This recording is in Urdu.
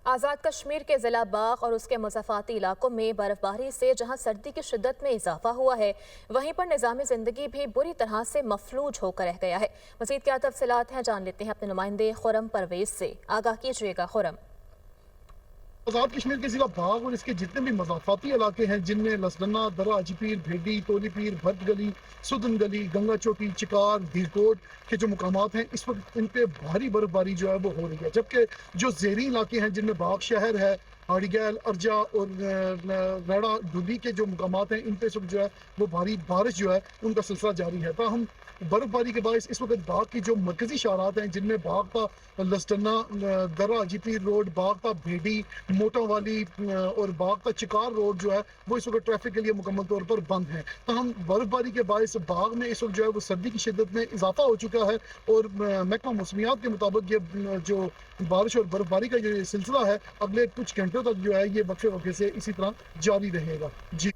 آزاد کشمیر کے ضلع باغ اور اس کے مضافاتی علاقوں میں برف باری سے جہاں سردی کی شدت میں اضافہ ہوا ہے، وہیں پر نظام زندگی بھی بری طرح سے مفلوج ہو کر رہ گیا ہے۔ مزید کیا تفصیلات ہیں، جان لیتے ہیں اپنے نمائندے خرم پرویز سے۔ آگاہ کیجیے گا خرم۔ آزاد کشمیر کے ضلع باغ اور اس کے جتنے بھی مضافاتی علاقے ہیں، جن میں لسدنا، درہ حاجی پیر، بھیڈی، تولی پیر، بھٹ گلی، سدن گلی، گنگا چوٹی، چکار، دھیرکوٹ کے جو مقامات ہیں، اس وقت ان پہ بھاری برف باری جو ہے وہ ہو رہی ہے، جبکہ جو زیریں علاقے ہیں جن میں باغ شہر ہے، ہاڑی گیل، ارجا اور نیڑا ڈولی کے جو مقامات ہیں، ان پہ سب جو ہے وہ بھاری بارش جو ہے ان کا سلسلہ جاری ہے۔ تاہم برف باری کے باعث اس وقت باغ کی جو مرکزی شاہراہات ہیں، جن میں باغ کا لسٹنا، درہ حاجی پیر روڈ، باغ کا بھیڈی، موٹا والی اور باغ کا چکار روڈ جو ہے وہ اس وقت ٹریفک کے لیے مکمل طور پر بند ہے۔ تاہم برف باری کے باعث باغ میں اس وقت جو ہے وہ سردی کی شدت میں اضافہ ہو چکا ہے، اور محکمہ موسمیات کے مطابق یہ جو بارش اور برف باری کا جو سلسلہ ہے، اگلے کچھ گھنٹوں تک جو ہے یہ وقفے وقفے سے اسی طرح جاری رہے گا۔ جی